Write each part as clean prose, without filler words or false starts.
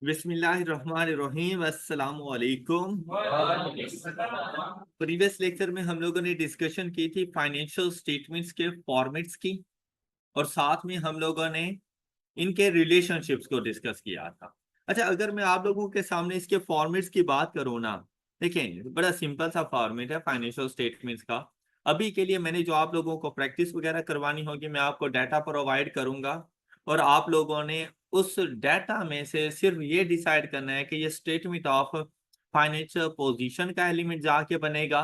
बिस्मिल्लाहिर्रहमानिर्रहीम अस्सलामु अलैकुम। प्रीवियस लेक्चर में हम लोगों ने डिस्कशन की थी फाइनेंशियल स्टेटमेंट्स के फॉर्मेट्स की, और साथ में हम लोगों ने इनके रिलेशनशिप्स को डिस्कस किया था। अच्छा, अगर मैं आप लोगों के सामने इसके फॉर्मेट्स की बात करूँ ना, देखें बड़ा सिंपल सा फॉर्मेट है फाइनेंशियल स्टेटमेंट्स का। अभी के लिए मैंने जो आप लोगों को प्रैक्टिस वगैरह करवानी होगी, मैं आपको डाटा प्रोवाइड करूंगा और आप लोगों ने उस डाटा में से सिर्फ ये डिसाइड करना है कि ये स्टेटमेंट ऑफ फाइनेंशियल पोजीशन का एलिमेंट जाके बनेगा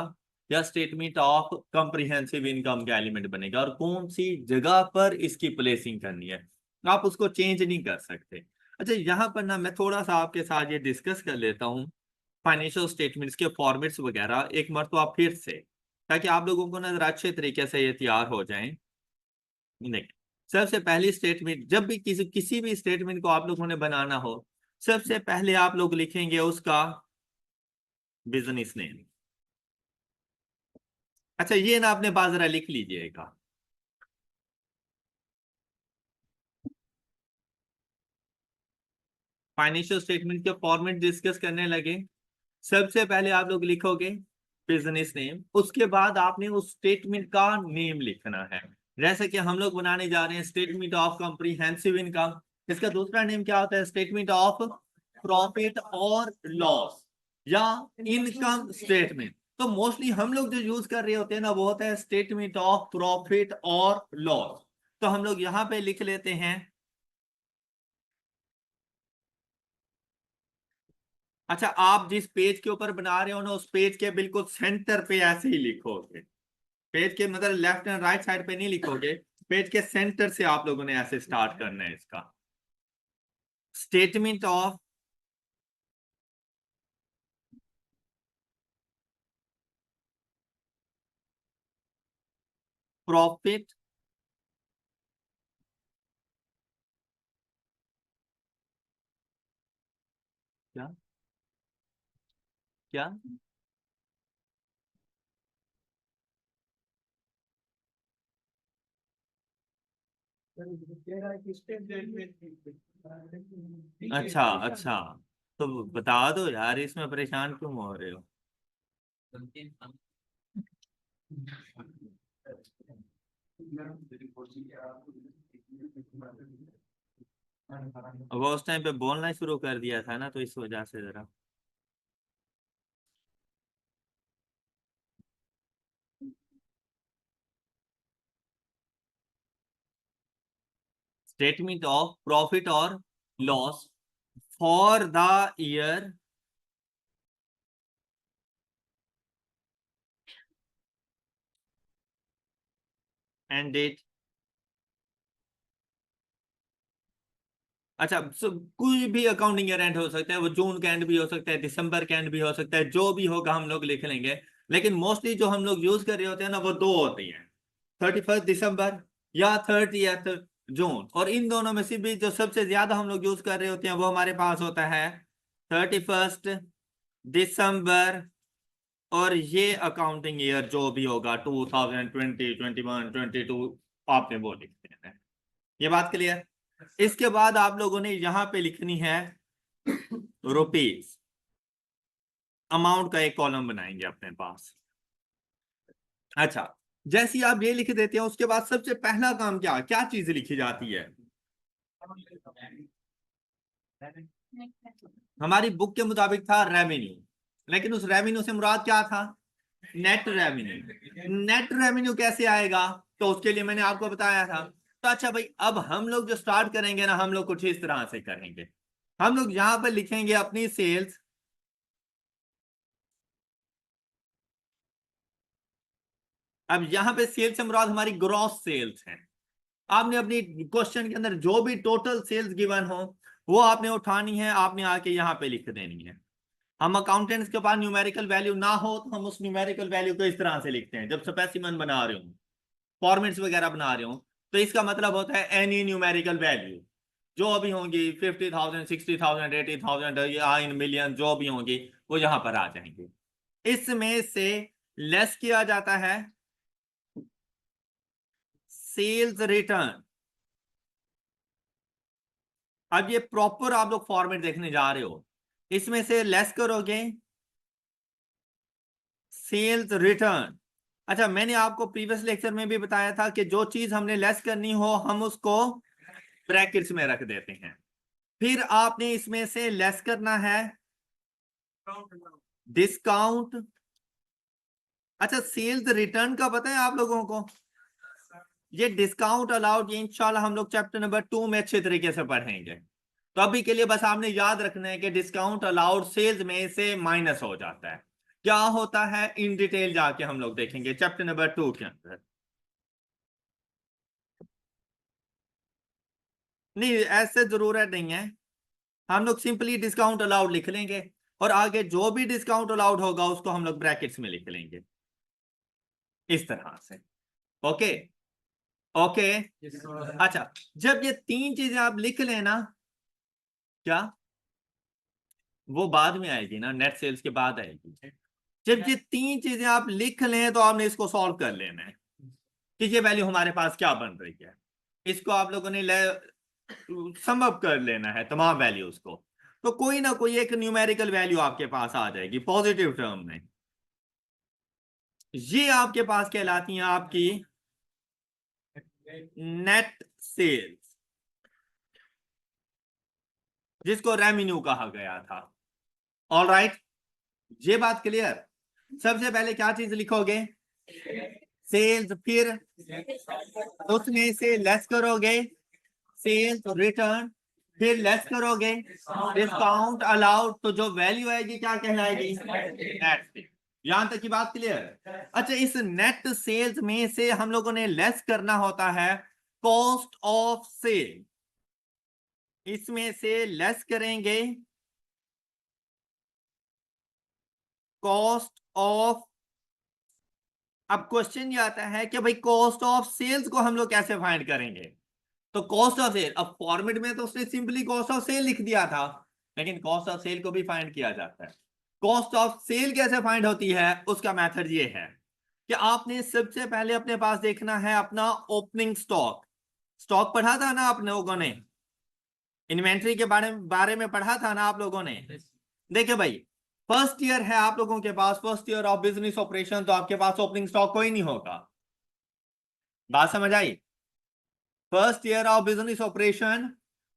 या स्टेटमेंट ऑफ कंप्रिहेंसिव इनकम का एलिमेंट बनेगा, और कौन सी जगह पर इसकी प्लेसिंग करनी है। आप उसको चेंज नहीं कर सकते। अच्छा, यहाँ पर ना मैं थोड़ा सा आपके साथ ये डिस्कस कर लेता हूँ फाइनेंशियल स्टेटमेंट्स के फॉर्मेट्स वगैरह एक मरतबा फिर से, ताकि आप लोगों को ना जरा अच्छे तरीके से ये तैयार हो जाएं। नहीं, सबसे पहली स्टेटमेंट, जब भी किसी किसी भी स्टेटमेंट को आप लोगों ने बनाना हो, सबसे पहले आप लोग लिखेंगे उसका बिजनेस नेम। अच्छा, ये ना अपने पास जरा लिख लीजिएगा। फाइनेंशियल स्टेटमेंट के फॉर्मेट डिस्कस करने लगे, सबसे पहले आप लोग लिखोगे बिजनेस नेम, उसके बाद आपने उस स्टेटमेंट का नेम लिखना है। जैसे कि हम लोग बनाने जा रहे हैं स्टेटमेंट ऑफ कॉम्प्रिहेंसिव इनकम, इसका दूसरा नेम क्या होता है? स्टेटमेंट ऑफ प्रॉफिट और लॉस या इनकम स्टेटमेंट। तो मोस्टली हम लोग जो यूज कर रहे होते हैं ना, वो होता है स्टेटमेंट ऑफ प्रॉफिट और लॉस। तो हम लोग यहां पे लिख लेते हैं। अच्छा, आप जिस पेज के ऊपर बना रहे हो ना, उस पेज के बिल्कुल सेंटर पे ऐसे ही लिखोगे। पेज के मतलब लेफ्ट एंड राइट साइड पे नहीं लिखोगे, पेज के सेंटर से आप लोगों ने ऐसे स्टार्ट करना है इसका। स्टेटमेंट ऑफ प्रॉफिट क्या क्या अच्छा अच्छा, तो बता दो यार, इसमें परेशान क्यों हो रहे हो? अब उस टाइम पे बोलना शुरू कर दिया था ना, तो इस वजह से जरा। स्टेटमेंट ऑफ प्रॉफिट और loss for the year ended. अच्छा, कोई भी अकाउंटिंग ईयर एंड हो सकता है, वो जून का एंड भी हो सकता है, दिसंबर का एंड भी हो सकता है, जो भी होगा हम लोग लिख लेंगे। लेकिन मोस्टली जो हम लोग यूज कर रहे होते हैं ना, वो दो होती हैं, 31 दिसंबर या 30 जून। और इन दोनों में से भी जो सबसे ज्यादा हम लोग यूज कर रहे होते हैं, वो हमारे पास होता है 31 दिसंबर। और ये अकाउंटिंग ईयर जो भी होगा 2020, 21, 22, आपने वो लिख देना है। ये बात क्लियर? इसके बाद आप लोगों ने यहां पे लिखनी है रुपीज। अमाउंट का एक कॉलम बनाएंगे अपने पास। अच्छा, जैसे ही आप ये लिख देते हैं, उसके बाद सबसे पहला काम क्या क्या चीज लिखी जाती है? हमारी बुक के मुताबिक था रेवेन्यू, लेकिन उस रेवेन्यू से मुराद क्या था? Net revenue. नेट रेवेन्यू कैसे आएगा? तो उसके लिए मैंने आपको बताया था। तो अच्छा भाई, अब हम लोग जो स्टार्ट करेंगे ना, हम लोग कुछ इस तरह से करेंगे। हम लोग यहां पर लिखेंगे अपनी सेल्स। अब यहां पे सेल्स से मुराद हमारी ग्रॉस सेल्स है। आपने अपनी क्वेश्चन के अंदर जो भी टोटल सेल्स गिवन हो, वो आपने उठानी है, आपने आके यहाँ पे लिख देनी है। हम अकाउंटेंट्स के पास न्यूमेरिकल वैल्यू ना हो, तो हम उस न्यूमेरिकल वैल्यू को इस तरह से लिखते हैं। जब स्पेसिमन बना रहे हो, फॉर्मेट्स वगैरह बना रहे हो, तो इसका मतलब होता है एनी न्यूमेरिकल वैल्यू जो भी होंगी, 50,000, 60,000, 80,000 या इन मिलियन जो भी होंगी, वो यहाँ पर आ जाएंगे। इसमें से लेस किया जाता है सेल्स रिटर्न। अब ये प्रॉपर आप लोग फॉर्मेट देखने जा रहे हो, इसमें से लेस करोगे सेल्स रिटर्न। अच्छा, मैंने आपको प्रीवियस लेक्चर में भी बताया था कि जो चीज हमने लेस करनी हो हम उसको ब्रैकेट्स में रख देते हैं। फिर आपने इसमें से लेस करना है डिस्काउंट। अच्छा, सेल्स रिटर्न का पता है आप लोगों को? ये डिस्काउंट अलाउड, ये इंशाल्लाह हम लोग चैप्टर नंबर 2 में अच्छे तरीके से पढ़ेंगे। तो अभी के लिए बस आपने याद रखना है कि डिस्काउंट अलाउड सेल्स में से माइनस हो जाता है। क्या होता है इन डिटेल जाके हम लोग देखेंगे चैप्टर नंबर 2 के अंदर। नहीं, ऐसे जरूरत नहीं है, हम लोग सिंपली डिस्काउंट अलाउड लिख लेंगे और आगे जो भी डिस्काउंट अलाउड होगा उसको हम लोग ब्रैकेट्स में लिख लेंगे इस तरह से। Okay okay. अच्छा, जब ये तीन चीजें आप लिख लेना, क्या वो बाद में आएगी ना, नेट सेल्स के बाद आएगी। जब ये तीन चीजें आप लिख लें तो आपने इसको सॉल्व कर लेना है कि ये वैल्यू हमारे पास क्या बन रही है। इसको आप लोगों ने सम अप कर लेना है तमाम वैल्यूज को, तो कोई ना कोई एक न्यूमेरिकल वैल्यू आपके पास आ जाएगी पॉजिटिव टर्म में। ये आपके पास कहलाती हैं आपकी नेट सेल्स, जिसको रेवेन्यू कहा गया था। ऑल राइट, ये बात क्लियर। सबसे पहले क्या चीज लिखोगे? सेल्स, फिर उसमें से लेस करोगे सेल्स रिटर्न, फिर लेस करोगे डिस्काउंट अलाउड, तो जो वैल्यू आएगी क्या कहलाएगी? Net sale. यहां तक की बात क्लियर? अच्छा, इस नेट सेल्स में से हम लोगों ने लेस करना होता है कॉस्ट ऑफ सेल। इसमें से लेस करेंगे कॉस्ट ऑफ। अब क्वेश्चन ये आता है कि भाई कॉस्ट ऑफ सेल्स को हम लोग कैसे फाइंड करेंगे? तो कॉस्ट ऑफ सेल, अब फॉर्मेट में तो उसने सिंपली कॉस्ट ऑफ सेल लिख दिया था, लेकिन कॉस्ट ऑफ सेल को भी फाइंड किया जाता है। कॉस्ट ऑफ सेल कैसे फाइंड होती है? उसका मेथड ये है कि आपने सबसे पहले अपने पास देखना है अपना ओपनिंग स्टॉक। स्टॉक पढ़ा था ना आप लोगों ने, इन्वेंट्री के बारे में पढ़ा था ना आप लोगों ने। देखिए भाई, फर्स्ट ईयर है आप लोगों के पास, first year of business operation, तो आपके पास ओपनिंग स्टॉक कोई नहीं होगा। बात समझ आई? First year of business operation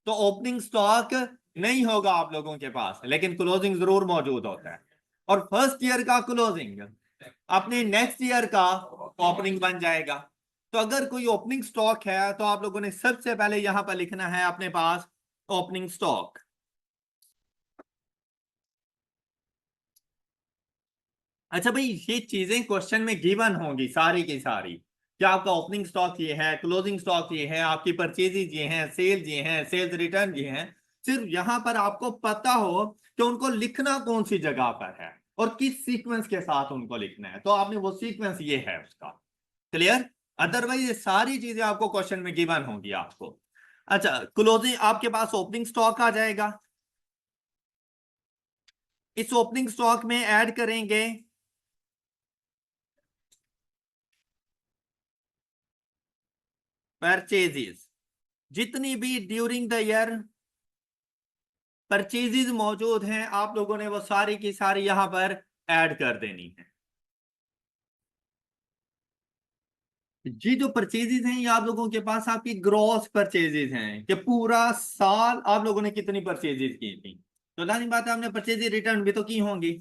तो ओपनिंग स्टॉक नहीं होगा आप लोगों के पास, लेकिन क्लोजिंग जरूर मौजूद होता है। और फर्स्ट ईयर का क्लोजिंग अपने नेक्स्ट ईयर का ओपनिंग बन जाएगा। तो अगर कोई ओपनिंग स्टॉक है तो आप लोगों ने सबसे पहले यहां पर लिखना है अपने पास ओपनिंग स्टॉक। अच्छा भाई, ये चीजें क्वेश्चन में गिवन होंगी सारी की सारी, क्या आपका ओपनिंग स्टॉक ये है, क्लोजिंग स्टॉक ये है, आपकी परचेजेज ये हैं, सेल्स ये हैं, सेल्स रिटर्न ये हैं। सिर्फ यहां पर आपको पता हो कि उनको लिखना कौन सी जगह पर है और किस सीक्वेंस के साथ उनको लिखना है, तो आपने वो सीक्वेंस ये है उसका। क्लियर? अदरवाइज ये सारी चीजें आपको क्वेश्चन में गिवन होंगी आपको। अच्छा, क्लोजिंग आपके पास ओपनिंग स्टॉक आ जाएगा, इस ओपनिंग स्टॉक में ऐड करेंगे परचेजेस, जितनी भी ड्यूरिंग द ईयर परचेजेस मौजूद हैं आप लोगों ने वो सारी की सारी यहां पर ऐड कर देनी है। ये जो परचेजेस हैं ये आप लोगों के पास आपकी ग्रॉस परचेजेस हैं कि पूरा साल आप लोगों ने कितनी परचेजेस की थी। तो लानी बात है, आपने परचेजेस रिटर्न भी तो की होंगी।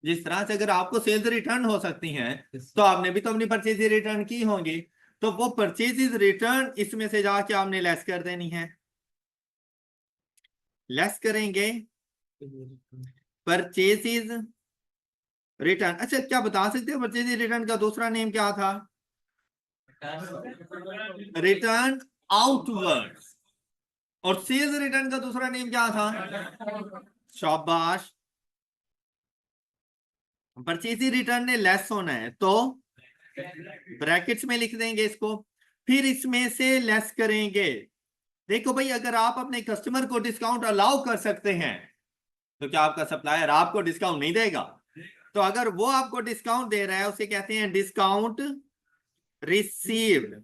जिस तरह से अगर आपको सेल्स रिटर्न हो सकती हैं तो आपने भी तो अपनी परचेजेस रिटर्न की होंगी। तो वो परचेजेस रिटर्न इसमें से जाके आपने लेस कर देनी है। लेस करेंगे परचेजेस रिटर्न। अच्छा, क्या बता सकते हो परचेज रिटर्न का दूसरा नेम क्या था? Return outward. और सेल्स रिटर्न का दूसरा नेम क्या था? शाबाश। परचेज रिटर्न ने लेस होना है तो ब्रैकेट्स में लिख देंगे इसको, फिर इसमें से लेस करेंगे। देखो भाई, अगर आप अपने कस्टमर को डिस्काउंट अलाउ कर सकते हैं तो क्या आपका सप्लायर आपको डिस्काउंट नहीं देगा? तो अगर वो आपको डिस्काउंट दे रहा है उसे कहते हैं डिस्काउंट रिसीव्ड।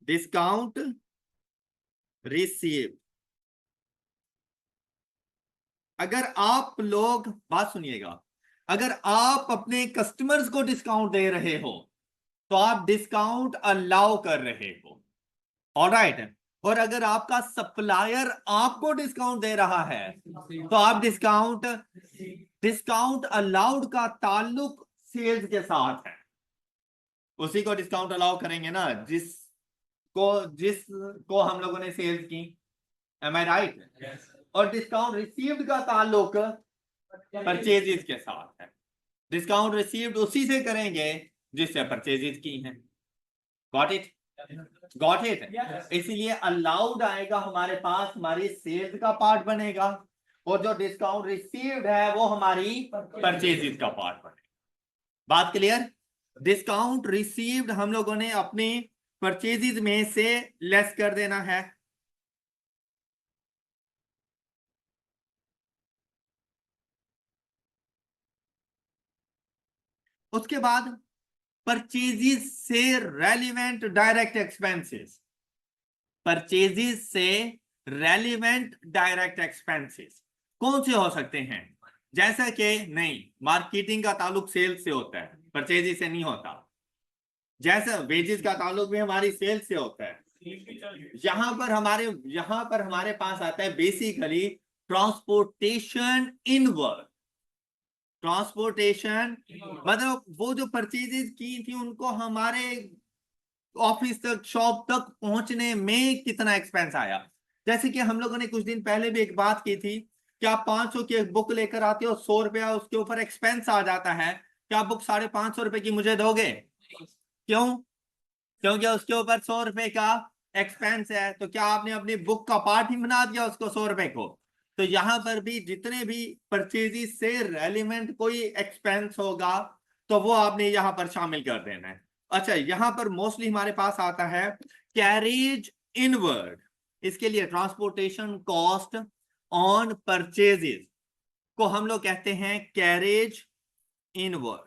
Discount receive. अगर आप लोग बात सुनिएगा, अगर आप अपने कस्टमर्स को डिस्काउंट दे रहे हो तो आप डिस्काउंट अलाउ कर रहे हो, ऑलराइट। और अगर आपका सप्लायर आपको डिस्काउंट दे रहा है तो आप डिस्काउंट अलाउड का ताल्लुक सेल्स के साथ है, उसी को डिस्काउंट अलाउ करेंगे ना जिसको हम लोगों ने सेल्स की। एम आई राइट? और डिस्काउंट रिसीव्ड का ताल्लुक परचेजेस के साथ है। डिस्काउंट रिसीव्ड उसी से करेंगे जिससे परचेजेस की हैं। Got it? Got it? इसीलिए अलाउड आएगा हमारे पास, हमारी सेल्स का पार्ट बनेगा, और जो डिस्काउंट रिसीव्ड है वो हमारी परचेजेस का पार्ट बनेगा। बात क्लियर? डिस्काउंट रिसीव्ड हम लोगों ने अपने परचेजेस में से लेस कर देना है। उसके बाद परचेजेस से रेलिवेंट डायरेक्ट एक्सपेंसेस, परचेजेस से रेलिवेंट डायरेक्ट एक्सपेंसेस कौन से हो सकते हैं? जैसा कि नहीं, मार्केटिंग का ताल्लुक सेल्स से होता है, परचेजेस से नहीं होता। जैसा वेजेस का ताल्लुक भी हमारी सेल्स से होता है। यहां पर हमारे पास आता है बेसिकली ट्रांसपोर्टेशन इनवर्ड। ट्रांसपोर्टेशन मतलब वो जो परचेजेस की थी उनको हमारे ऑफिस तक, शॉप तक पहुंचने में कितना एक्सपेंस आया। जैसे कि हम लोगों ने कुछ दिन पहले भी एक बात की थी कि आप 500 की एक बुक लेकर आते हो, 100 रुपया उसके ऊपर एक्सपेंस आ जाता है, क्या बुक 550 रुपए की मुझे दोगे? क्यों? क्योंकि उसके ऊपर 100 रुपए का एक्सपेंस है। तो क्या आपने अपनी बुक का पार्ट ही बना दिया उसको 100 रुपए को? तो यहां पर भी जितने भी परचेजेस से रेलिवेंट कोई एक्सपेंस होगा तो वो आपने यहां पर शामिल कर देना है। अच्छा, यहां पर मोस्टली हमारे पास आता है कैरेज इनवर्ड। इसके लिए ट्रांसपोर्टेशन कॉस्ट ऑन परचेजेस को हम लोग कहते हैं कैरेज इनवर्ड।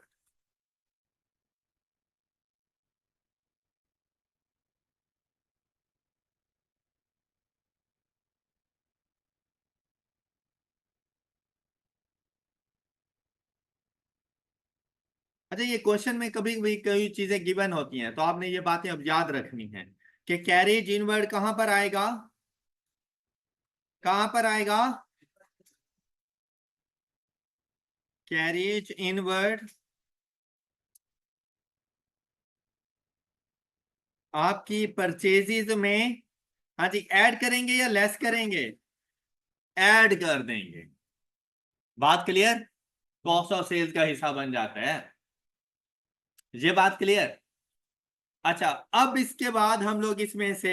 अच्छा, ये क्वेश्चन में कभी भी कई चीजें गिवन होती हैं तो आपने ये बातें अब याद रखनी है कि कैरेज इनवर्ड कहां पर आएगा, कहां पर आएगा? कैरेज इनवर्ड आपकी परचेजेज में, हाँ जी, ऐड करेंगे या लेस करेंगे? ऐड कर देंगे। बात क्लियर? कॉस्ट ऑफ सेल्स का हिस्सा बन जाता है। ये बात क्लियर? अच्छा, अब इसके बाद हम लोग इसमें से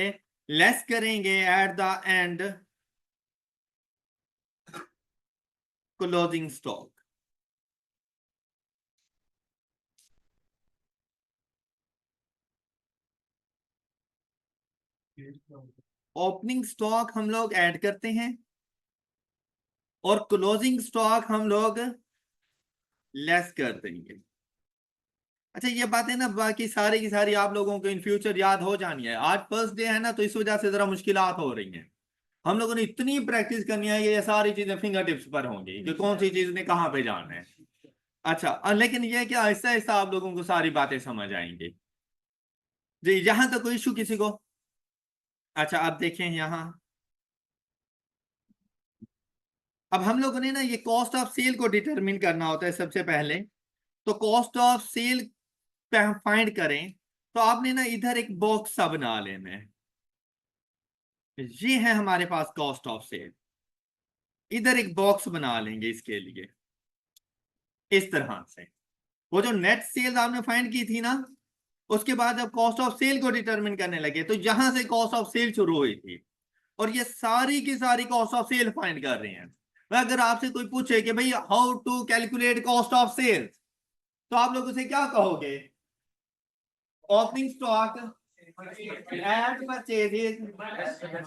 लेस करेंगे at the end closing stock. Opening stock हम लोग ऐड करते हैं और क्लोजिंग स्टॉक हम लोग लेस कर देंगे। अच्छा, ये बात है ना, बाकी सारी की सारी आप लोगों को इन फ्यूचर याद हो जानी है। आज फर्स्ट डे है ना तो इस वजह से जरा मुश्किलात हो रही हैं। हम लोगों ने इतनी प्रैक्टिस करनी है, ये सारी चीजें फिंगर टिप्स पर होंगी कि कौन सी चीज ने कहां पे जाना है। अच्छा, लेकिन ये क्या आहिस्ता आहिस्ता आप लोगों को सारी बातें समझ आएंगी जी। यहां तक कोई इशू किसी को? अच्छा, अब देखें यहां, अब हम लोगों ने ना ये कॉस्ट ऑफ सेल को डिटरमिन करना होता है सबसे पहले। तो कॉस्ट ऑफ सेल फाइंड करें तो आपने ना इधर एक बॉक्स सा बना लेना है। ये है हमारे पास कॉस्ट ऑफ सेल, इधर एक बॉक्स बना लेंगे इसके लिए इस तरह से। वो जो नेट सेल्स आपने फाइंड की थी ना, उसके बाद जब कॉस्ट ऑफ सेल को डिटरमिन करने लगे तो यहां से कॉस्ट ऑफ सेल शुरू हुई थी, और ये सारी की सारी कॉस्ट ऑफ सेल फाइंड कर रहे हैं। अगर आपसे कोई पूछे कि भाई how to calculate cost of sales, तो आप लोग उसे क्या कहोगे? Opening stock add purchases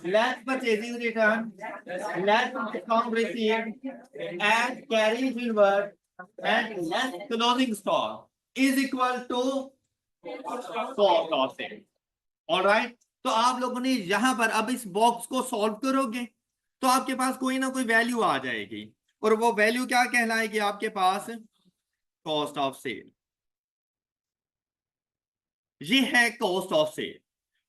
less purchases return less discount received and carry forward and less closing stock is equal to cost of sale. All right? तो आप लोगों ने यहां पर अब इस बॉक्स को सॉल्व करोगे तो आपके पास कोई ना कोई वैल्यू आ जाएगी, और वो वैल्यू क्या कहलाएगी आपके पास? Cost of cell. ये है कॉस्ट ऑफ सेल।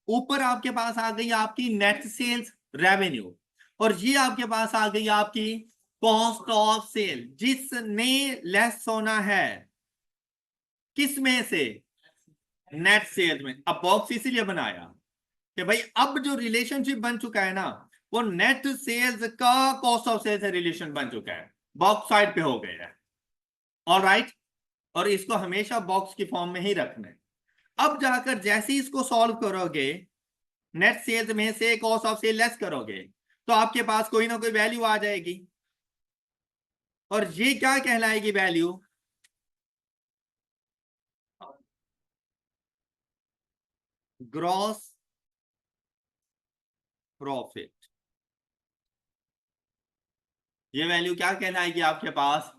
ऊपर आपके पास आ गई आपकी नेट सेल्स रेवेन्यू, और ये आपके पास आ गई आपकी कॉस्ट ऑफ सेल, जिसने लेस होना है किस में से? नेट सेल्स में। अब बॉक्स इसीलिए बनाया कि भाई अब जो रिलेशनशिप बन चुका है ना, वो नेट सेल्स का कॉस्ट ऑफ सेल्स से रिलेशन बन चुका है, बॉक्स साइड पे हो गया है। ऑल राइट, और इसको हमेशा बॉक्स की फॉर्म में ही रखना है। अब जाकर जैसे ही इसको सॉल्व करोगे, नेट सेल्स में से कॉस्ट ऑफ सेल लेस करोगे, तो आपके पास कोई ना कोई वैल्यू आ जाएगी, और ये क्या कहलाएगी वैल्यू? Gross profit. ये वैल्यू क्या कहलाएगी आपके पास?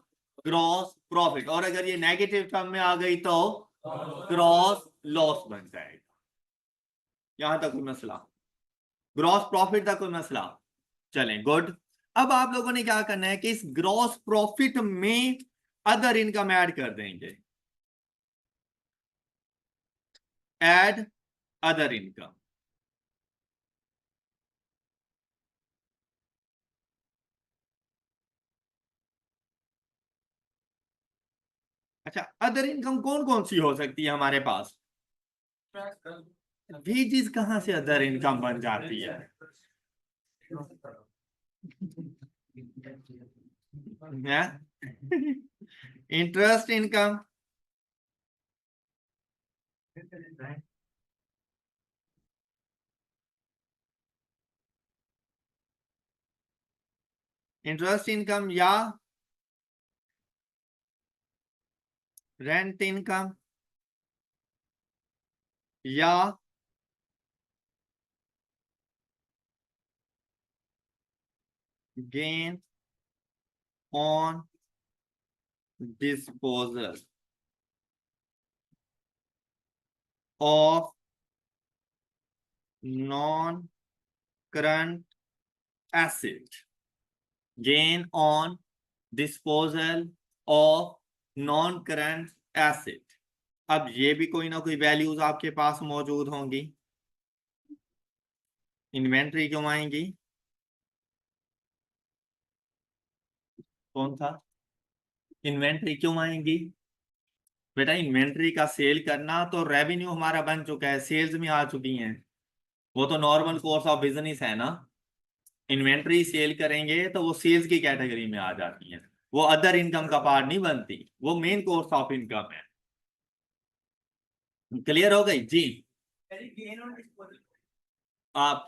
Gross profit. और अगर ये नेगेटिव टर्म में आ गई तो ग्रॉस लॉस बन जाएगा। यहां तक कोई मसला? ग्रॉस प्रॉफिट तक कोई मसला? चलें, गुड। अब आप लोगों ने क्या करना है कि इस ग्रॉस प्रॉफिट में अदर इनकम ऐड कर देंगे। Add other income. अच्छा, अदर इनकम कौन कौन सी हो सकती है हमारे पास? वेजिस कहां से अदर इनकम बन जाती है? Interest income. इंटरेस्ट इनकम या रेंट इनकम या gain on disposal of non current asset. Gain on disposal of non current asset. अब ये भी कोई ना कोई वैल्यूज आपके पास मौजूद होंगी। इन्वेंट्री क्यों आएंगी? कौन था? इन्वेंट्री क्यों आएंगी? बेटा इन्वेंट्री का सेल करना तो रेवेन्यू हमारा बन चुका है, सेल्स में आ चुकी हैं, वो तो नॉर्मल कोर्स ऑफ बिजनेस है ना। इन्वेंट्री सेल करेंगे तो वो सेल्स की कैटेगरी में आ जाती है, वो अदर इनकम का पार्ट नहीं बनती, वो मेन कोर्स ऑफ इनकम है। क्लियर हो गई जी? आप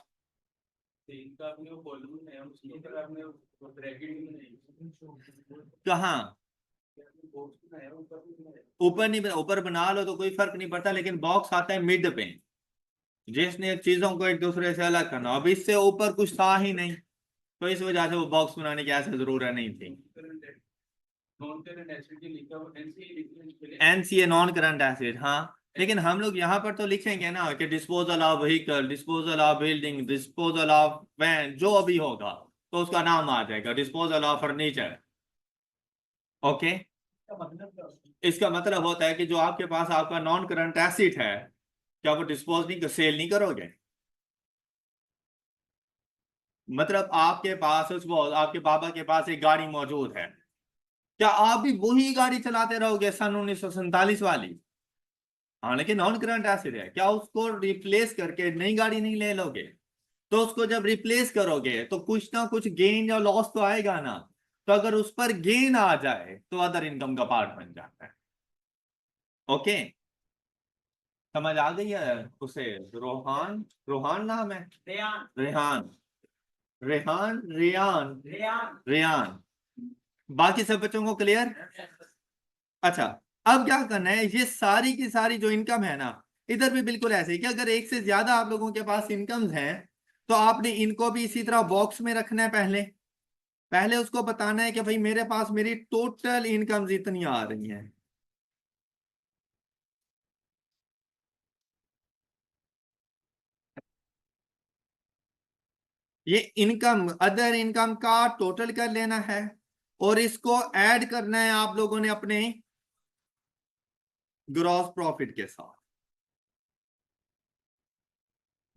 कहाँ? ऊपर नहीं, ऊपर बना लो तो कोई फर्क नहीं पड़ता, लेकिन बॉक्स आता है मिड पे, जिसने चीजों को एक दूसरे से अलग करना। अब इससे ऊपर कुछ था ही नहीं, तो इस वजह से वो बॉक्स बनाने की ऐसे जरूरत नहीं थी। एनसीए नॉन करंट एसेट, हाँ, लेकिन हम लोग यहाँ पर तो लिखेंगे ना कि disposal of vehicle, disposal of building, disposal of van, जो अभी होगा तो उसका नाम आ जाएगा डिस्पोजल ऑफ फर्नीचर। ओके, इसका मतलब होता है कि जो आपके पास आपका नॉन करंट एसेट है, क्या वो डिस्पोज नहीं, सेल नहीं करोगे? मतलब आपके पास उस वो आपके बाबा के पास एक गाड़ी मौजूद है, क्या आप भी वही गाड़ी चलाते रहोगे सन 1947 वाली? हाँ, लेकिन नॉन करंट एसिड है, क्या उसको रिप्लेस करके नई गाड़ी नहीं ले लोगे? तो उसको जब रिप्लेस करोगे तो कुछ ना कुछ गेन या लॉस तो आएगा ना। तो अगर उस पर गेन आ जाए तो अदर इनकम का पार्ट बन जाता है। ओके, समझ आ गई है उसे? रोहान, रोहान नाम है? रेहान, रेहान, रेहान, रेहान, रेहान। बाकी सब बच्चों को क्लियर? अच्छा, अब क्या करना है, ये सारी की सारी जो इनकम है ना, इधर भी बिल्कुल ऐसे ही कि अगर एक से ज्यादा आप लोगों के पास इनकम्स हैं, तो आपने इनको भी इसी तरह बॉक्स में रखना है। पहले पहले उसको बताना है कि भाई मेरे पास मेरी टोटल इनकम्स इतनी आ रही हैं। ये इनकम, अदर इनकम का टोटल कर लेना है और इसको ऐड करना है आप लोगों ने अपने ग्रॉस प्रॉफिट के साथ।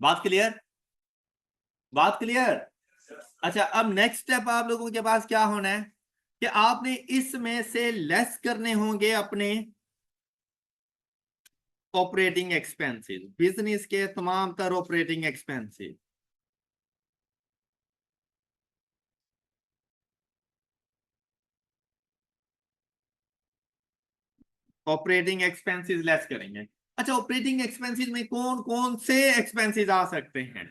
बात क्लियर? बात क्लियर? अच्छा, अब नेक्स्ट स्टेप आप लोगों के पास क्या होना है कि आपने इसमें से लेस करने होंगे अपने ऑपरेटिंग एक्सपेंसेस, बिजनेस के तमाम तर operating expenses. Operating expenses less करेंगे। अच्छा, ऑपरेटिंग एक्सपेंसेस में कौन कौन से एक्सपेंसेस आ सकते हैं?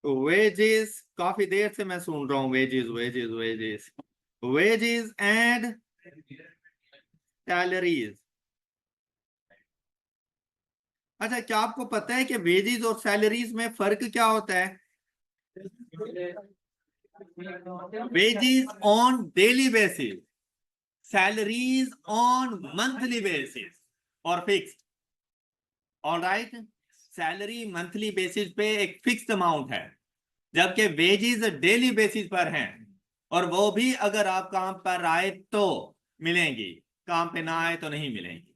वेजेस, काफी देर से मैं सुन रहा हूं wages wages wages. Wages and salaries. अच्छा, क्या आपको पता है कि वेजेस और सैलरीज में फर्क क्या होता है? Wages on daily basis, salaries on monthly basis और fixed. Alright, salary monthly basis पे एक फिक्स्ड अमाउंट है, जबकि वेजेस डेली बेसिस पर हैं, और वो भी अगर आप काम पर आए तो मिलेंगी, काम पे ना आए तो नहीं मिलेंगी।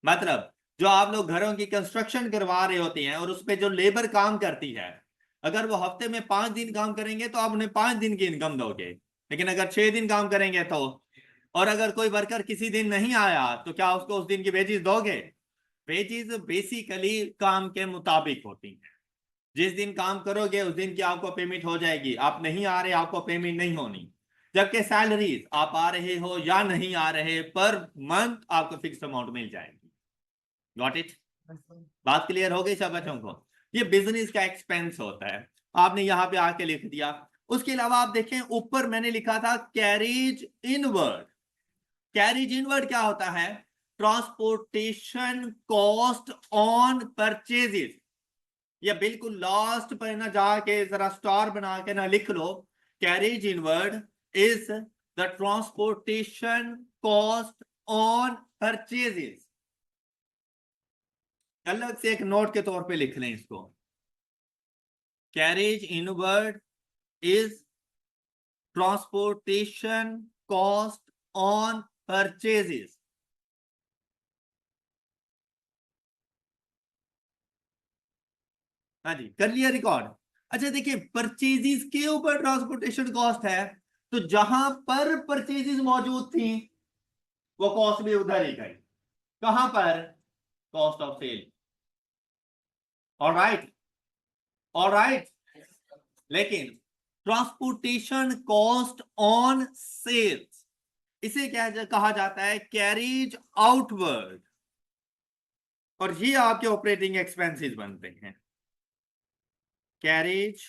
मतलब जो आप लोग घरों की कंस्ट्रक्शन करवा रहे होते हैं और उस पे जो लेबर काम करती है, अगर वो हफ्ते में 5 दिन काम करेंगे तो आप उन्हें 5 दिन की इनकम दोगे, लेकिन अगर 6 दिन काम करेंगे तो, और अगर कोई वर्कर किसी दिन नहीं आया तो क्या उसको उस दिन की वेजेस दोगे? वेजेस बेसिकली काम के मुताबिक होती हैं। जिस दिन काम करोगे उस दिन की आपको पेमेंट हो जाएगी, आप नहीं आ रहे आपको पेमेंट नहीं होनी। जबकि सैलरीज, आप आ रहे हो या नहीं आ रहे, पर मंथ आपको फिक्स अमाउंट मिल जाएगी। Got it? बात क्लियर हो गई सब बच्चों को? ये बिजनेस का एक्सपेंस होता है, आपने यहां पे आके लिख दिया। उसके अलावा आप देखें ऊपर मैंने लिखा था कैरिज इनवर्ड। कैरिज इनवर्ड क्या होता है? Transportation cost on purchases. या बिल्कुल लास्ट पर ना जाके जरा स्टार बना के ना लिख लो, carriage inward is the transportation cost on purchases. अलग से एक नोट के तौर पे लिख लें इसको, carriage inward is transportation cost on purchases. हाँ जी, कर लिया रिकॉर्ड। अच्छा देखिए, परचेजेस के ऊपर ट्रांसपोर्टेशन कॉस्ट है, तो जहां पर परचेजेस मौजूद थी वो कॉस्ट भी उधर ही गई। कहां पर? Cost of sale. Alright, alright. लेकिन ट्रांसपोर्टेशन कॉस्ट ऑन सेल्स, इसे क्या कहा जाता है? Carriage outward. और ये आपके ऑपरेटिंग एक्सपेंसेस बनते हैं, कैरिज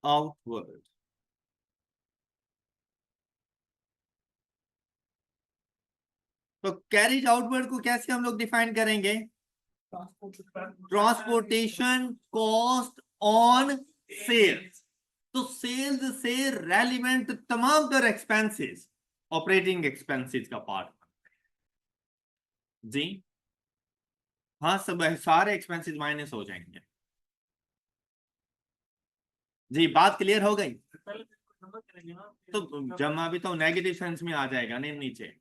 आउटवर्ड। तो कैरिज आउटवर्ड को कैसे हम लोग डिफाइन करेंगे? Transportation cost on sales. तो सेल्स से रेलिवेंट तमाम तर एक्सपेंसेस ऑपरेटिंग एक्सपेंसेस का पार्ट। जी हाँ, सब सारे एक्सपेंसेस माइनस हो जाएंगे। जी, बात क्लियर हो गई? तो जमा भी तो नेगेटिव सेंस में आ जाएगा नहीं नीचे,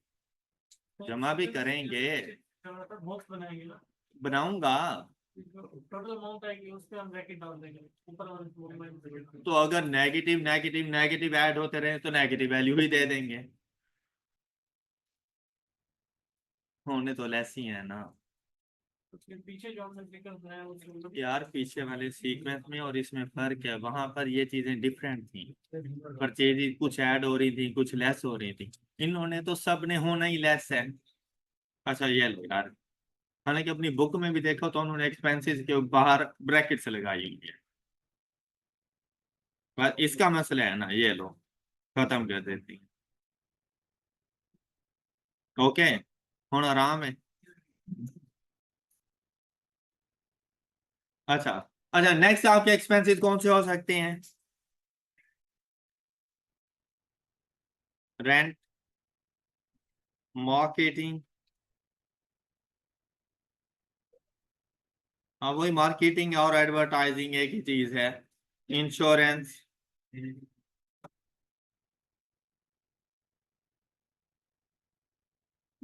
जमा भी करेंगे। बनाऊंगा। टोटल अमाउंट आएगी उस पे हम ब्रैकेट डाल देंगे ऊपर वाले। तो अगर नेगेटिव नेगेटिव नेगेटिव ऐड होते रहे तो नेगेटिव वैल्यू ही दे देंगे, होने तो लेस ही है ना। उसके पीछे जो हमने सीक्वेंस बनाया उसके यार पीछे वाले सीक्वेंस में और इसमें फर्क है, वहां पर ये चीजें डिफरेंट थी, परचेज कुछ ऐड हो रही थी कुछ लेस हो रही थी, इन्होंने तो सब ने होना ही लेस है। अच्छा ये लो यार, हालांकि अपनी बुक में भी देखो तो उन्होंने एक्सपेंसेस के बाहर ब्रैकेट्स लगाई हुई है, बस इसका मसला है ना, ये लो खत्म कर देती है। ओके, ਹੁਣ आराम है। अच्छा, अच्छा नेक्स्ट आपके एक्सपेंसेस कौन से हो सकते हैं? रेंट, मार्केटिंग, हाँ वही मार्केटिंग और एडवर्टाइजिंग एक ही चीज है। Insurance,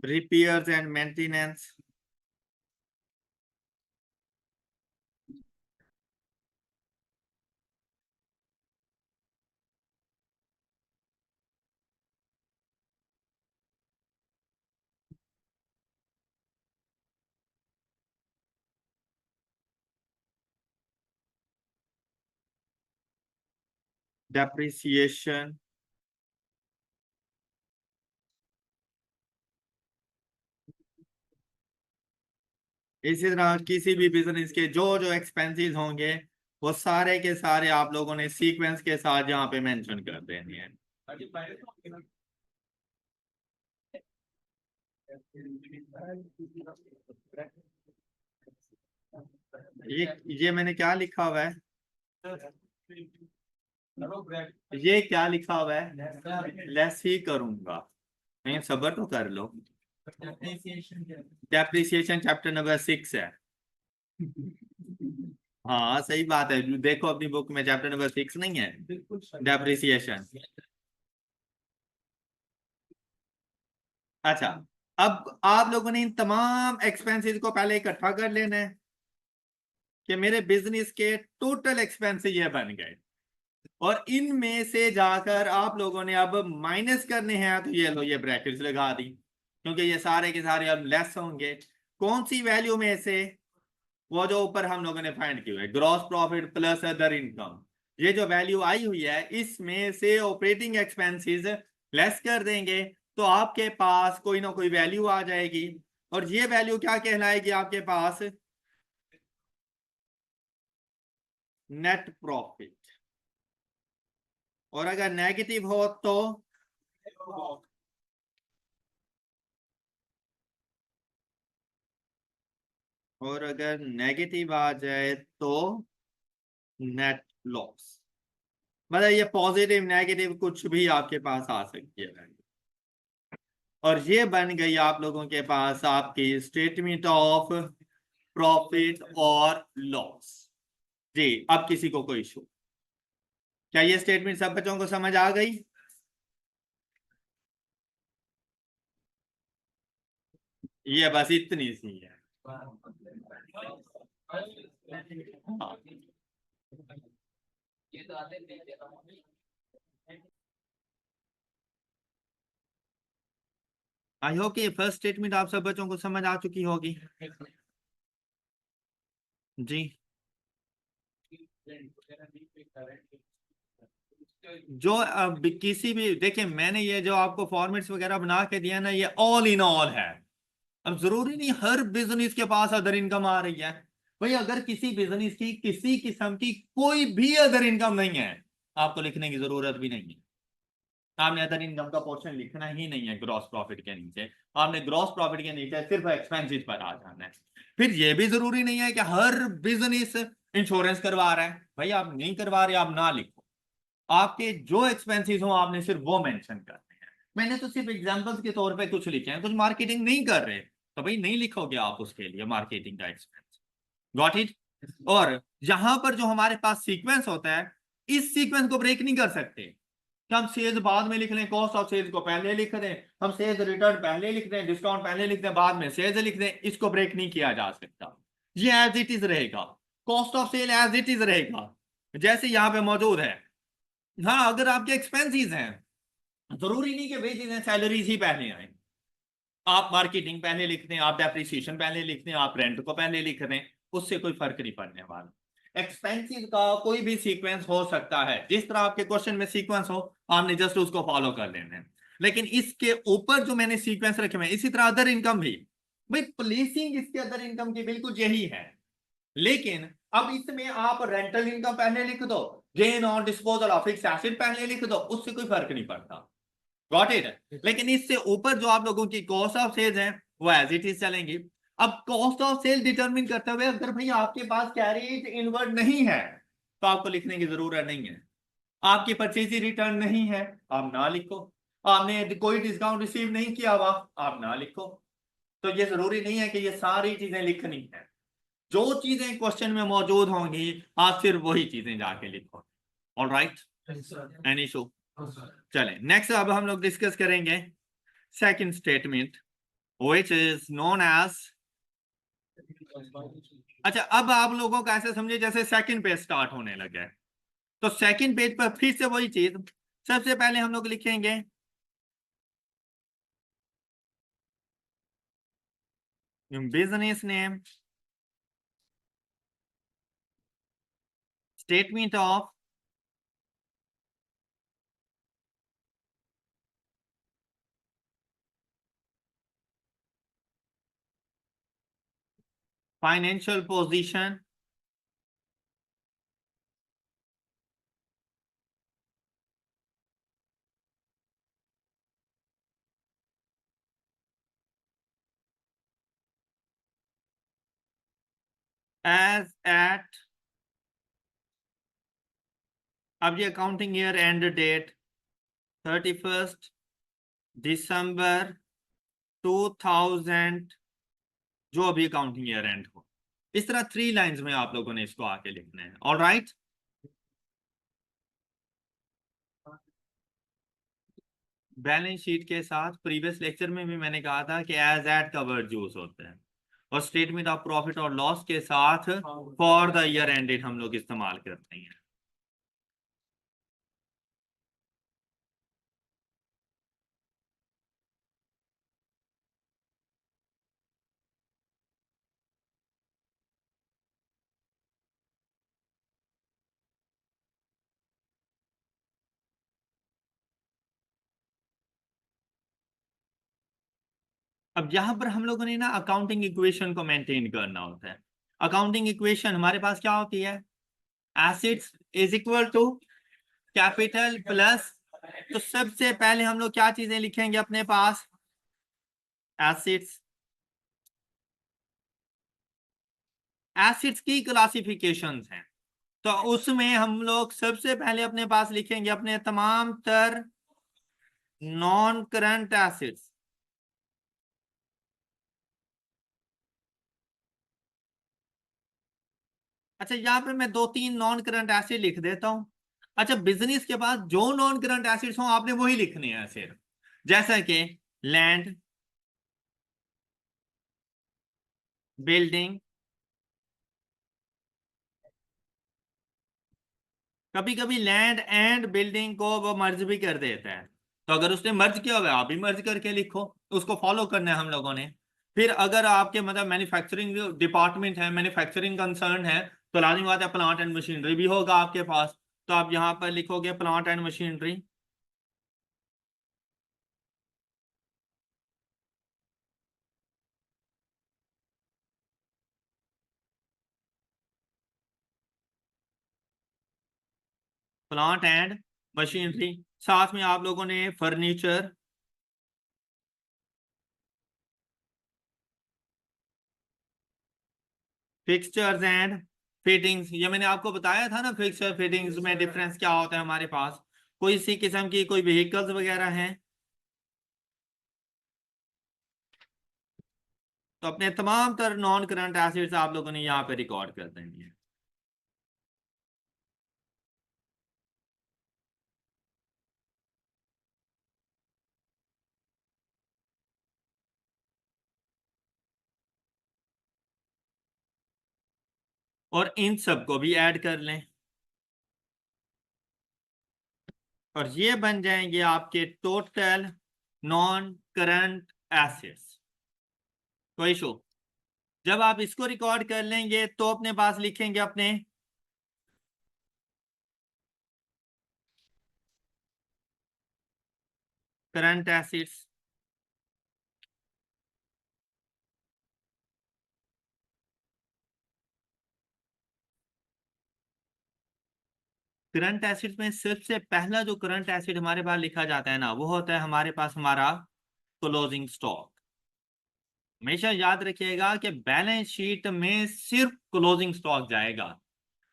repairs and maintenance, depreciation. इसी तरह किसी भी बिजनेस के जो जो एक्सपेंसेस होंगे वो सारे के सारे आप लोगों ने सीक्वेंस के साथ यहाँ पे मेंशन कर देने हैं। ये मैंने क्या लिखा हुआ है, ये क्या लिखा हुआ है, लेस ही करूंगा, नहीं सब्र तो कर लो। डेप्रिसिएशन चैप्टर नंबर 6 है। हाँ सही बात है, देखो अपनी बुक में चैप्टर नंबर 6 नहीं है डेप्रिसिएशन। अच्छा, अब आप लोगों ने इन तमाम एक्सपेंसेस को पहले इकट्ठा कर लेना है कि मेरे बिजनेस के टोटल एक्सपेंसेस ये बन गए, और इनमें से जाकर आप लोगों ने अब माइनस करने हैं, तो ये लो ये ब्रैकेट्स लगा दी, क्योंकि ये सारे के सारे अब लेस होंगे। कौन सी वैल्यू में से, वो जो ऊपर हम लोगों ने फाइंड की हुई है gross profit plus other income, ये जो वैल्यू आई हुई है इसमें से ऑपरेटिंग एक्सपेंसेस लेस कर देंगे तो आपके पास कोई ना कोई वैल्यू आ जाएगी, और ये वैल्यू क्या कहलाएगी आपके पास, नेट प्रॉफिट। और अगर नेगेटिव हो तो, और अगर नेगेटिव आ जाए तो नेट लॉस। मतलब ये पॉजिटिव नेगेटिव कुछ भी आपके पास आ सकती है। और ये बन गई आप लोगों के पास आपकी स्टेटमेंट ऑफ प्रॉफिट और लॉस। जी, अब किसी को कोई इशू, क्या ये स्टेटमेंट सब बच्चों को समझ आ गई? ये बस इतनी सी है। हाँ। आई होप कि फर्स्ट स्टेटमेंट आप सब बच्चों को समझ आ चुकी होगी। जी, जो अब किसी भी देखिए, मैंने ये जो आपको फॉर्मेट्स वगैरह बना के दिया ना, ये ऑल इन ऑल है। अब जरूरी नहीं हर बिजनेस के पास अदर इनकम आ रही है। भाई अगर किसी बिजनेस की किसी किस्म की कोई भी अदर इनकम नहीं है, आपको लिखने की जरूरत भी नहीं है। आपने अदर इनकम का पोर्शन लिखना ही नहीं है ग्रॉस प्रॉफिट के नीचे। आपने ग्रॉस प्रॉफिट के नीचे सिर्फ एक्सपेंसेस पर आ जाना है। फिर यह भी जरूरी नहीं है कि हर बिजनेस इंश्योरेंस करवा रहा है, भाई आप नहीं करवा रहे आप ना लिखो। आपके जो एक्सपेंसेस हो आपने सिर्फ वो मेंशन करने हैं। मैंने तो सिर्फ एग्जांपल्स के तौर पे कुछ लिखे हैं, कुछ मार्केटिंग नहीं कर रहे तो भाई नहीं लिखोगे आप उसके लिए मार्केटिंग का एक्सपेंस। Got it? और यहां पर जो हमारे पास सीक्वेंस होता है, इस सीक्वेंस को ब्रेक नहीं कर सकते कि हम सेल्स बाद में लिख लें, कॉस्ट ऑफ सेल्स को पहले लिख दें, हम सेल्स रिटर्न पहले लिख दें, डिस्काउंट पहले लिख दें, बाद में सेल्स लिख दें। इसको ब्रेक नहीं किया जा सकता, ये एज इट इज रहेगा। Cost of sale as it is रहेगा जैसे यहां पे मौजूद है। हाँ अगर आपके एक्सपेंसेस हैं, जरूरी नहीं कि वेजेस हैं सैलरीज ही पहले आए। आप मार्केटिंग पहले लिख दें, आप डेप्रिसिएशन पहले लिख दें, आप रेंट को पहले लिख दें, उससे कोई फर्क नहीं पड़ने वाला। एक्सपेंसेस का कोई भी सीक्वेंस हो सकता है, जिस तरह आपके क्वेश्चन में सीक्वेंस हो आपने जस्ट उसको फॉलो कर लेना है। लेकिन इसके ऊपर जो मैंने सीक्वेंस रखे हुए हैं, इसी तरह अदर इनकम भी, भाई प्लेसिंग इसके अदर इनकम की बिल्कुल यही है। लेकिन अब इसमें आप रेंटल इनकम पहले लिख दो, gain on disposal of fixed asset पहले लिख दो, उससे कोई फर्क नहीं पड़ता। Got it? लेकिन इससे ऊपर जो आप लोगों की कॉस्ट ऑफ सेल्स है वो एज इट इज चलेंगी। अब कॉस्ट ऑफ सेल डिटरमिन करते हुए अगर भाई आपके पास कैरीज इनवर्ड नहीं है तो आपको लिखने की जरूरत नहीं है। आपकी परचेज रिटर्न नहीं है, आप ना लिखो। आपने कोई डिस्काउंट रिसीव नहीं किया हुआ, आप ना लिखो। तो ये जरूरी नहीं है कि ये सारी चीजें लिखनी है। जो चीजें क्वेश्चन में मौजूद होंगी आप सिर्फ वही चीजें जाके लिखो। All right, any issue? चलें नेक्स्ट अब हम लोग डिस्कस करेंगे second statement which is known as. अच्छा, अब आप लोगों को ऐसे समझिए जैसे सेकंड पेज स्टार्ट होने लगा है, तो सेकंड पेज पर फिर से वही चीज, सबसे पहले हम लोग लिखेंगे business name, statement of financial position, as at, अब ये अकाउंटिंग ईयर एंड डेट 31 दिसंबर 2000, जो अभी अकाउंटिंग ईयर एंड हो। इस तरह 3 लाइंस में आप लोगों ने इसको आके लिखना है। ऑल राइट, बैलेंस शीट के साथ प्रीवियस लेक्चर में भी मैंने कहा था कि एज एट का वर्ड यूज होता है, और स्टेटमेंट ऑफ प्रॉफिट और लॉस के साथ फॉर द ईयर एंडेड हम लोग इस्तेमाल करते हैं। अब यहां पर हम लोगों ने ना अकाउंटिंग इक्वेशन को मेंटेन करना होता है। अकाउंटिंग इक्वेशन हमारे पास क्या होती है? Assets is equal to capital plus, तो सबसे पहले हम लोग क्या चीजें लिखेंगे अपने पास? एसेट्स, एसेट्स की क्लासिफिकेशंस हैं, तो उसमें हम लोग सबसे पहले अपने पास लिखेंगे अपने तमाम तर नॉन करंट एसेट्स। अच्छा, यहाँ पे मैं 2-3 नॉन करंट एसेट लिख देता हूं। अच्छा, बिजनेस के पास जो नॉन करंट एसेट्स हो आपने वही लिखने हैं सिर्फ, जैसा कि लैंड, बिल्डिंग। कभी कभी लैंड एंड बिल्डिंग को वो मर्ज भी कर देता है, तो अगर उसने मर्ज किया हुआ है आप भी मर्ज करके लिखो, उसको फॉलो करना है हम लोगों ने। फिर अगर आपके मतलब मैन्युफैक्चरिंग डिपार्टमेंट है, मैन्युफैक्चरिंग कंसर्न है, तो लाजिम बात है प्लांट एंड मशीनरी भी होगा आपके पास, तो आप यहाँ पर लिखोगे plant and machinery. Plant and machinery, साथ में आप लोगों ने फर्नीचर, फिक्सचर्स एंड फिटिंग्स। ये मैंने आपको बताया था ना, फिक्सचर फिटिंग्स में डिफरेंस क्या होता है हमारे पास। कोई सी किस्म की कोई व्हीकल्स वगैरह हैं तो अपने तमाम तर नॉन करंट एसेट्स आप लोगों ने यहाँ पे रिकॉर्ड कर देनी है। और इन सबको भी ऐड कर लें, और ये बन जाएंगे आपके टोटल नॉन करंट एसेट्स। कोई इशू? जब आप इसको रिकॉर्ड कर लेंगे तो अपने पास लिखेंगे अपने करंट एसेट्स। करंट एसेट्स में सबसे पहला जो करंट एसेट हमारे पास लिखा जाता है ना, वो होता है हमारे पास हमारा क्लोजिंग स्टॉक। हमेशा याद रखिएगा कि बैलेंस शीट में सिर्फ क्लोजिंग स्टॉक जाएगा,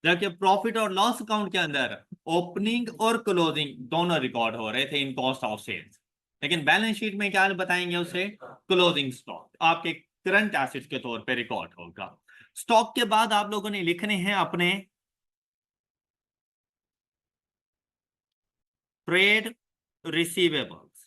जबकि प्रॉफिट और लॉस अकाउंट के अंदर ओपनिंग और क्लोजिंग दोनों रिकॉर्ड हो रहे थे इन कॉस्ट ऑफ सेल्स, लेकिन बैलेंस शीट में क्या बताएंगे उसे? क्लोजिंग स्टॉक आपके करंट एसेट्स के तौर पे रिकॉर्ड होगा। स्टॉक के बाद आप लोगों ने लिखने हैं अपने ट्रेड रिसीवेबल्स।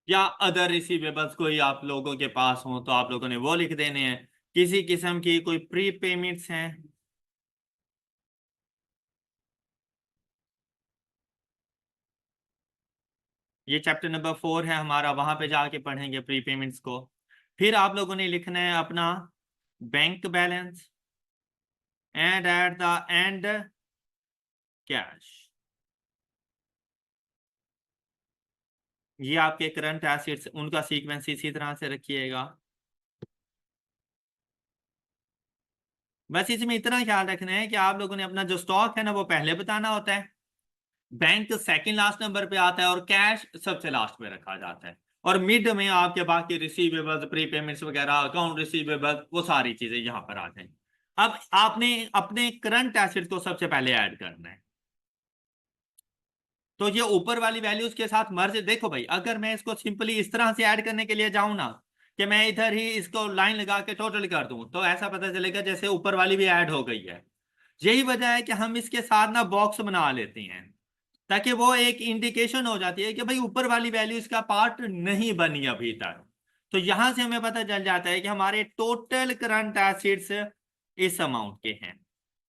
या अदर रिसीवेबल्स कोई आप लोगों के पास हो तो आप लोगों ने वो लिख देने हैं। किसी किस्म की कोई प्री पेमेंट्स हैं, ये चैप्टर नंबर 4 है हमारा, वहां पे जाके पढ़ेंगे प्री पेमेंट्स को। फिर आप लोगों ने लिखना है अपना bank balance and at the end cash. ये आपके करंट एसेट्स, उनका सीक्वेंस इसी तरह से रखिएगा। बस इसमें इतना ख्याल रखना है कि आप लोगों ने अपना जो स्टॉक है ना वो पहले बताना होता है, बैंक सेकंड लास्ट नंबर पे आता है और कैश सबसे लास्ट में रखा जाता है, और मिड में आपके बाकी रिसीवेबल्स, प्री पेमेंट्स वगैरह, अकाउंट रिसीवेबल्स, वो सारी चीजें यहाँ पर आ जाएंगी। अब आपने अपने करंट एसेट को सबसे पहले ऐड करना है। तो ये ऊपर वाली वैल्यूज के साथ मर्ज, देखो भाई अगर मैं इसको सिंपली इस तरह से ऐड करने के लिए जाऊं ना कि मैं इधर ही इसको लाइन लगा के टोटल कर दूं, तो ऐसा पता चलेगा जैसे ऊपर वाली भी ऐड हो गई है। यही वजह है कि हम इसके साथ ना बॉक्स बना लेते हैं, ताकि वो एक इंडिकेशन हो जाती है कि भाई ऊपर वाली वैल्यू इसका पार्ट नहीं बनी अभी तक। तो यहां से हमें पता चल जाता है कि हमारे टोटल करंट एसेट्स इस अमाउंट के हैं।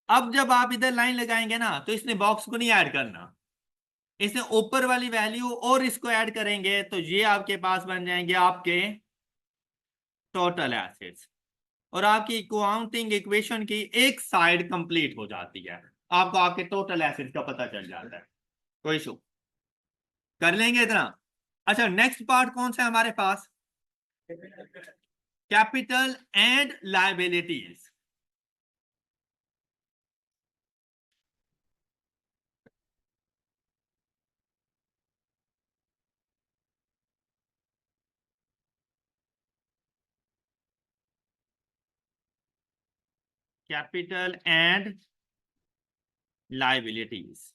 अब जब आप इधर लाइन लगाएंगे ना तो इसने बॉक्स को नहीं ऐड करना, इसने ऊपर वाली वैल्यू और इसको ऐड करेंगे, तो ये आपके पास बन जाएंगे आपके टोटल एसेट्स, और आपकी अकाउंटिंग इक्वेशन की एक साइड कंप्लीट हो जाती है, आपको आपके टोटल एसेट्स का पता चल जाता है। कोई इशू कर लेंगे इतना। अच्छा, नेक्स्ट पार्ट कौन सा है हमारे पास? Capital and liabilities. Capital and liabilities,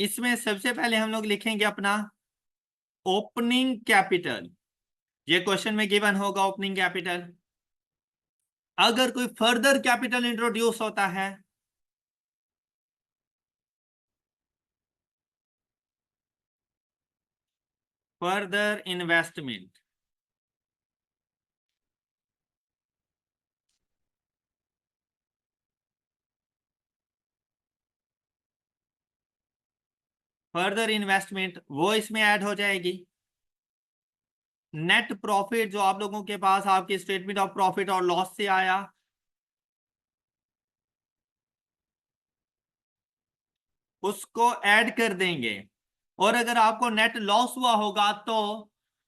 इसमें सबसे पहले हम लोग लिखेंगे अपना ओपनिंग कैपिटल। ये क्वेश्चन में गिवन होगा ओपनिंग कैपिटल। अगर कोई फर्दर कैपिटल इंट्रोड्यूस होता है, फर्दर इन्वेस्टमेंट, फर्दर इन्वेस्टमेंट वो इसमें ऐड हो जाएगी। नेट प्रॉफिट जो आप लोगों के पास आपकी स्टेटमेंट ऑफ प्रॉफिट और लॉस से आया, उसको ऐड कर देंगे। और अगर आपको नेट लॉस हुआ होगा तो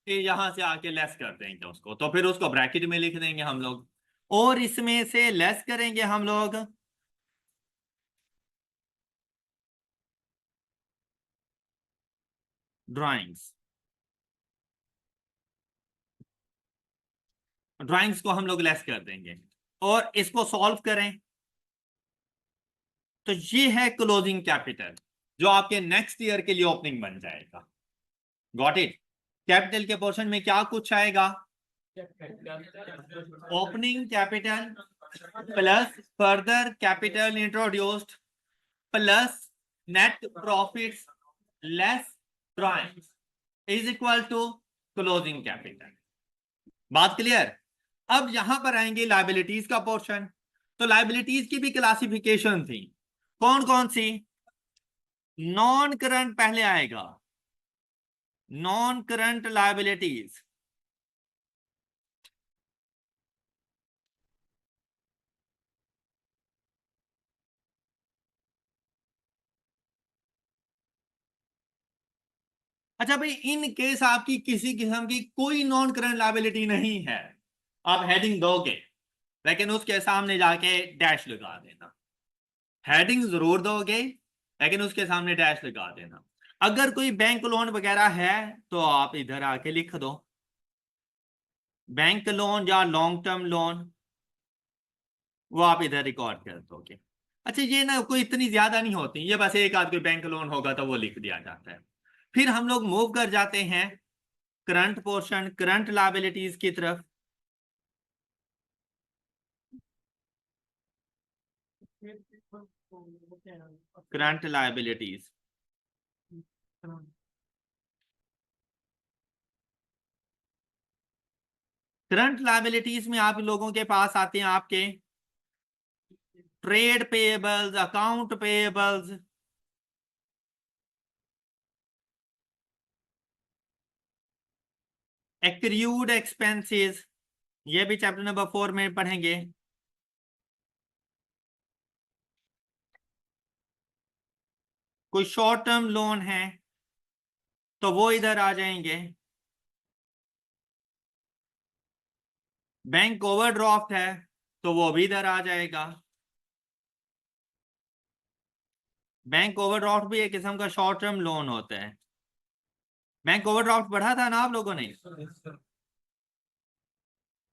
फिर यहां से आके लेस कर देंगे उसको, तो फिर उसको ब्रैकेट में लिख देंगे हम लोग, और इसमें से लेस करेंगे हम लोग ड्राइंग्स। ड्राइंग्स को हम लोग लेस कर देंगे और इसको सॉल्व करें, तो ये है क्लोजिंग कैपिटल जो आपके नेक्स्ट ईयर के लिए ओपनिंग बन जाएगा। Got it? कैपिटल के पोर्शन में क्या कुछ आएगा? Opening capital plus further capital introduced plus net profits less drawings is equal to closing capital. बात क्लियर? अब यहां पर आएंगे लायबिलिटीज का पोर्शन। तो लायबिलिटीज की भी क्लासिफिकेशन थी, कौन कौन सी? नॉन करंट पहले आएगा, नॉन करंट लायबिलिटीज। अच्छा भाई, इन केस आपकी किसी किस्म की कोई नॉन करंट लायबिलिटी नहीं है, आप हेडिंग दोगे लेकिन उसके सामने जाके डैश लगा देना। हेडिंग जरूर दोगे लेकिन उसके सामने डैश लगा देना। अगर कोई बैंक लोन वगैरह है तो आप इधर आके लिख दो बैंक लोन या लॉन्ग टर्म लोन, वो आप इधर रिकॉर्ड कर दोगे। अच्छा, ये ना कोई इतनी ज्यादा नहीं होती, ये बस एक आध कोई बैंक लोन होगा तो वो लिख दिया जाता है। फिर हम लोग मूव कर जाते हैं करंट पोर्शन, करंट लायबिलिटीज की तरफ। वो क्या है? करंट लायबिलिटीज, करंट लायबिलिटीज में आप लोगों के पास आते हैं आपके trade payables, account payables, accrued expenses, ये भी चैप्टर नंबर 4 में पढ़ेंगे। कोई शॉर्ट टर्म लोन है तो वो इधर आ जाएंगे। बैंक ओवरड्राफ्ट है तो वो भी इधर आ जाएगा। बैंक ओवरड्राफ्ट भी एक किस्म का शॉर्ट टर्म लोन होता है। बैंक ओवरड्राफ्ट पढ़ा था ना आप लोगों ने?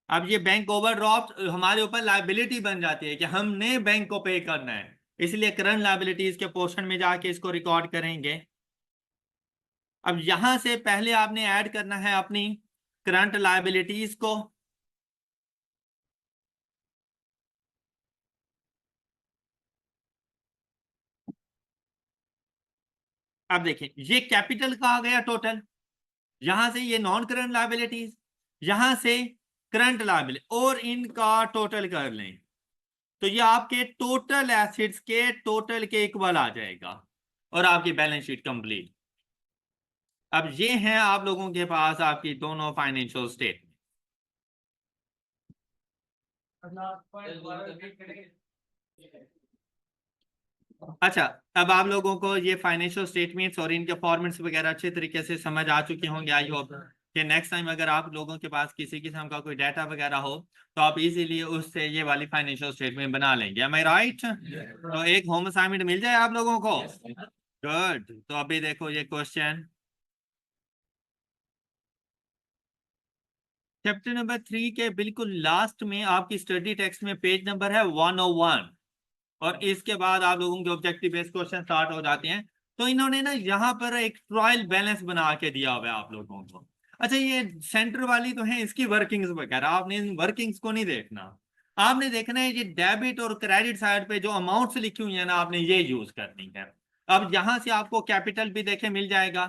अब ये बैंक ओवरड्राफ्ट हमारे ऊपर लायबिलिटी बन जाती है कि हमने बैंक को पे करना है, इसलिए करंट लायबिलिटीज के पोर्शन में जाके इसको रिकॉर्ड करेंगे। अब यहां से पहले आपने ऐड करना है अपनी करंट लायबिलिटीज को। अब देखिए ये कैपिटल का आ गया टोटल, यहां से ये नॉन करंट लायबिलिटीज, यहां से करंट लायबिलिटी, और इनका टोटल कर लें तो ये आपके टोटल एसेट्स के टोटल के इक्वल आ जाएगा और आपकी बैलेंस शीट कंप्लीट। अब ये हैं आप लोगों के पास आपकी दोनों फाइनेंशियल स्टेटमेंट। अच्छा, अब आप लोगों को ये फाइनेंशियल स्टेटमेंट्स और इनके फॉर्मेट्स वगैरह अच्छे तरीके से समझ आ चुके होंगे। आई होप कि नेक्स्ट टाइम अगर आप लोगों के पास किसी किस्म का कोई डाटा वगैरह हो तो आप इजीली उससे ये वाली फाइनेंशियल स्टेटमेंट बना लेंगे। एम आई राइट? तो एक होम असाइनमेंट मिल जाए आप लोगों को। गुड। तो अभी देखो ये क्वेश्चन चैप्टर नंबर 3 के बिल्कुल लास्ट में आपकी स्टडी टेक्स्ट में पेज नंबर है 101, और इसके बाद आप लोगों के ऑब्जेक्टिव बेस्ड क्वेश्चन स्टार्ट हो जाते हैं। तो इन्होंने ना यहाँ पर एक ट्रायल बैलेंस बना के दिया हुआ है आप लोगों को। अच्छा, ये सेंटर वाली तो है, इसकी वर्किंग्स वगैरह आपने इन वर्किंग्स को नहीं देखना, आपने देखना है ये डेबिट और क्रेडिट साइड पे जो अमाउंट्स लिखी हुई है ना, आपने ये यूज करनी है। अब यहां से आपको कैपिटल भी देखे मिल जाएगा,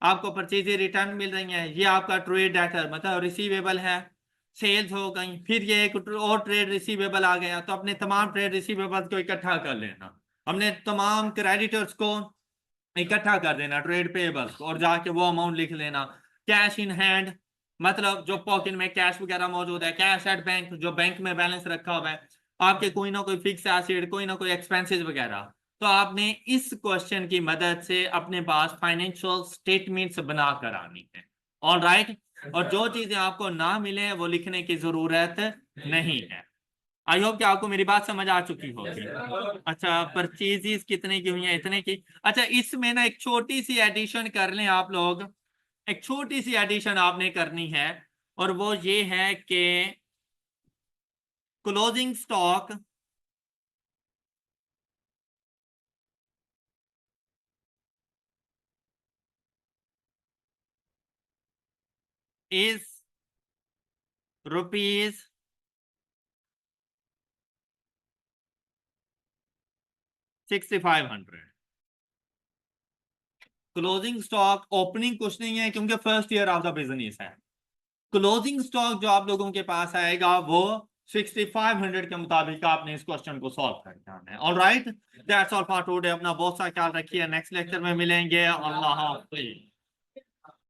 आपको परचेज रिटर्न मिल रही है, ये आपका ट्रेड डेटर मतलब रिसीवेबल है, सेल्स हो गई, फिर ये एक और ट्रेड रिसीवेबल आ गया, तो अपने तमाम ट्रेड रिसीवेबल्स को इकट्ठा कर लेना, हमने तमाम क्रेडिटर्स को इकट्ठा कर देना, ट्रेड पेबल्स को, और जाके वो अमाउंट लिख लेना। कैश इन हैंड मतलब जो पॉकेट में कैश वगैरह मौजूद है, कैश एट बैंक जो बैंक में बैलेंस रखा हुआ है, आपके कोई ना कोई फिक्स एसेट, कोई ना कोई एक्सपेंसेस वगैरह। तो आपने इस क्वेश्चन की मदद से अपने पास फाइनेंशियल स्टेटमेंट्स बनाकर आनी है। All right? और जो चीजें आपको ना मिले वो लिखने की जरूरत नहीं है। आई होप कि आपको मेरी बात समझ आ चुकी होगी। अच्छा, परचेजेस कितने की हुई है? इतने की। अच्छा, इसमें ना एक छोटी सी एडिशन कर लें आप लोग, एक छोटी सी एडिशन आपने करनी है, और वो ये है कि closing stock is rupees 6500। Closing stock opening कुछ नहीं है क्योंकि first year of the business है। क्लोजिंग स्टॉक जो आप लोगों के पास आएगा वो 6500 के मुताबिक आपने इस क्वेश्चन को सॉल्व करना है। All right, that's all for today. अपना बहुत सा ख्याल रखिए, नेक्स्ट लेक्चर में मिलेंगे। अल्लाह हाफिज।